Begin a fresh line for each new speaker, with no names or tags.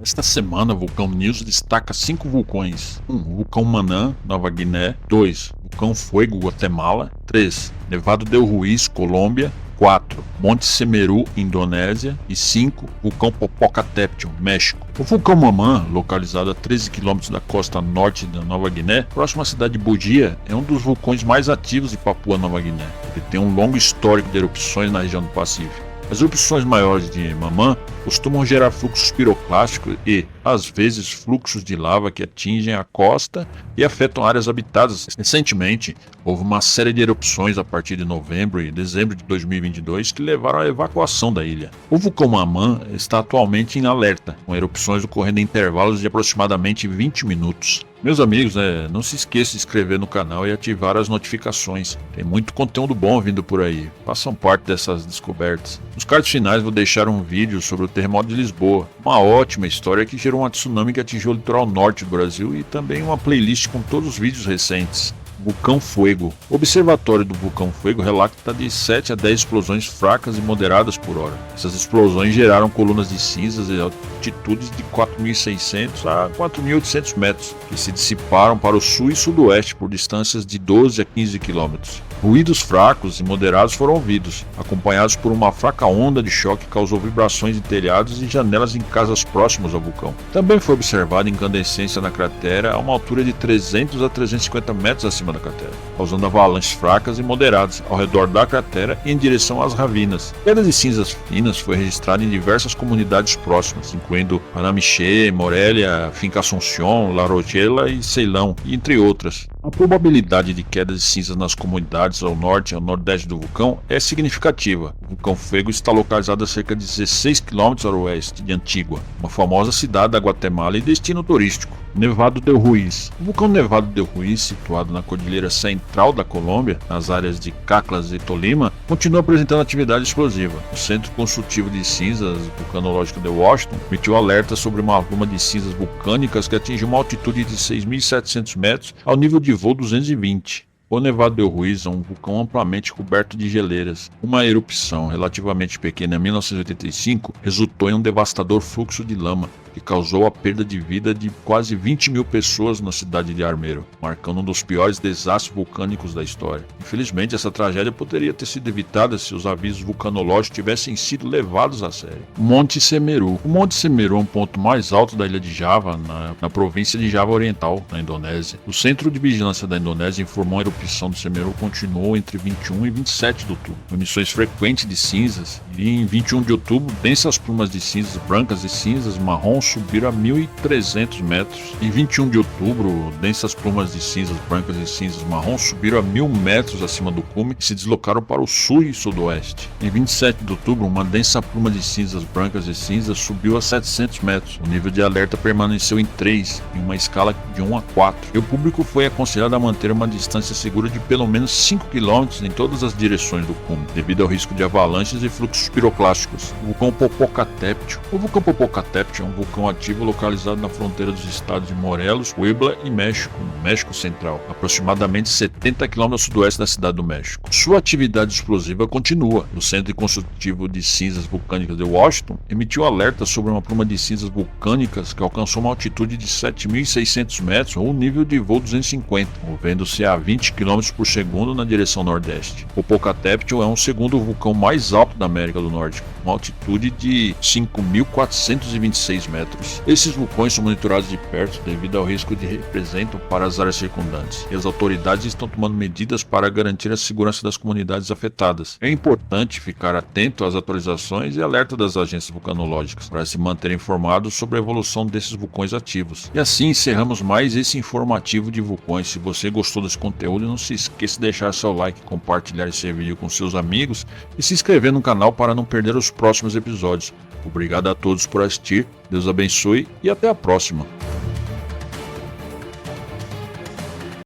Esta semana, Vulcão News destaca 5 vulcões. 1. Vulcão Manã, Nova Guiné. 2. Vulcão Fuego, Guatemala. 3. Nevado del Ruiz, Colômbia. 4. Monte Semeru, Indonésia. E 5. Vulcão Popocatépetl, México. O vulcão Mamã, localizado a 13 km da costa norte da Nova Guiné, próximo à cidade de Bugia, é um dos vulcões mais ativos de Papua Nova Guiné. Ele tem um longo histórico de erupções na região do Pacífico. As erupções maiores de Mamã costumam gerar fluxos piroclásticos e, às vezes, fluxos de lava que atingem a costa e afetam áreas habitadas. Recentemente, houve uma série de erupções a partir de novembro e dezembro de 2022 que levaram à evacuação da ilha. O vulcão Mamã está atualmente em alerta, com erupções ocorrendo em intervalos de aproximadamente 20 minutos. Meus amigos, não se esqueça de se inscrever no canal e ativar as notificações. Tem muito conteúdo bom vindo por aí. Façam parte dessas descobertas. Nos cards finais vou deixar um vídeo sobre o terremoto de Lisboa. Uma ótima história que gerou uma tsunami que atingiu o litoral norte do Brasil e também uma playlist com todos os vídeos recentes. Vulcão Fuego. O observatório do Vulcão Fuego relata de 7 a 10 explosões fracas e moderadas por hora. Essas explosões geraram colunas de cinzas em altitudes de 4.600 a 4.800 metros, que se dissiparam para o sul e sudoeste por distâncias de 12 a 15 km. Ruídos fracos e moderados foram ouvidos, acompanhados por uma fraca onda de choque que causou vibrações em telhados e janelas em casas próximas ao vulcão. Também foi observada incandescência na cratera a uma altura de 300 a 350 metros acima da cratera, causando avalanches fracas e moderadas ao redor da cratera e em direção às ravinas. Quedas de cinzas finas foi registrada em diversas comunidades próximas, incluindo Panamiché, Morelia, Finca Asunción, La Rogela e Ceilão, entre outras. A probabilidade de quedas de cinzas nas comunidades ao norte e ao nordeste do vulcão é significativa. O vulcão Fuego está localizado a cerca de 16 km a oeste de Antígua, uma famosa cidade da Guatemala e destino turístico. Nevado del Ruiz. O vulcão Nevado del Ruiz, situado na cordilheira central da Colômbia, nas áreas de Caclas e Tolima, continua apresentando atividade explosiva. O Centro Consultivo de Cinzas Vulcanológico de Washington emitiu alerta sobre uma bruma de cinzas vulcânicas que atingiu uma altitude de 6.700 metros ao nível de voo 220. O Nevado del Ruiz é um vulcão amplamente coberto de geleiras. Uma erupção relativamente pequena em 1985 resultou em um devastador fluxo de lama, que causou a perda de vida de quase 20 mil pessoas na cidade de Armero, marcando um dos piores desastres vulcânicos da história. Infelizmente, essa tragédia poderia ter sido evitada se os avisos vulcanológicos tivessem sido levados a sério. Monte Semeru. O Monte Semeru é um ponto mais alto da ilha de Java, na província de Java Oriental, na Indonésia. O Centro de Vigilância da Indonésia informou que a erupção do Semeru continuou entre 21 e 27 de outubro. Emissões frequentes de cinzas, e em 21 de outubro, densas plumas de cinzas brancas e cinzas marrons subiram a 1.300 metros. Em 21 de outubro, densas plumas de cinzas brancas e cinzas marrons subiram a 1.000 metros acima do cume e se deslocaram para o sul e sudoeste. Em 27 de outubro, uma densa pluma de cinzas brancas e cinzas subiu a 700 metros. O nível de alerta permaneceu em 3, em uma escala de 1 a 4. E o público foi aconselhado a manter uma distância segura de pelo menos 5 km em todas as direções do cume, devido ao risco de avalanches e fluxos piroclásticos. O vulcão Popocatépetl. O vulcão Popocatépetl é um vulcão ativo localizado na fronteira dos estados de Morelos, Puebla e México, no México Central, aproximadamente 70 km a sudoeste da cidade do México. Sua atividade explosiva continua. O Centro Consultivo de Cinzas Vulcânicas de Washington emitiu alerta sobre uma pluma de cinzas vulcânicas que alcançou uma altitude de 7.600 metros ou um nível de voo 250, movendo-se a 20 km por segundo na direção nordeste. O Popocatépetl é um segundo vulcão mais alto da América do Norte, com uma altitude de 5.426 metros. Esses vulcões são monitorados de perto devido ao risco que representam para as áreas circundantes, e as autoridades estão tomando medidas para garantir a segurança das comunidades afetadas. É importante ficar atento às atualizações e alerta das agências vulcanológicas para se manter informados sobre a evolução desses vulcões ativos. E assim encerramos mais esse informativo de vulcões. Se você gostou desse conteúdo, não se esqueça de deixar seu like, compartilhar esse vídeo com seus amigos e se inscrever no canal para não perder os próximos episódios. Obrigado a todos por assistir, Deus abençoe e até a próxima.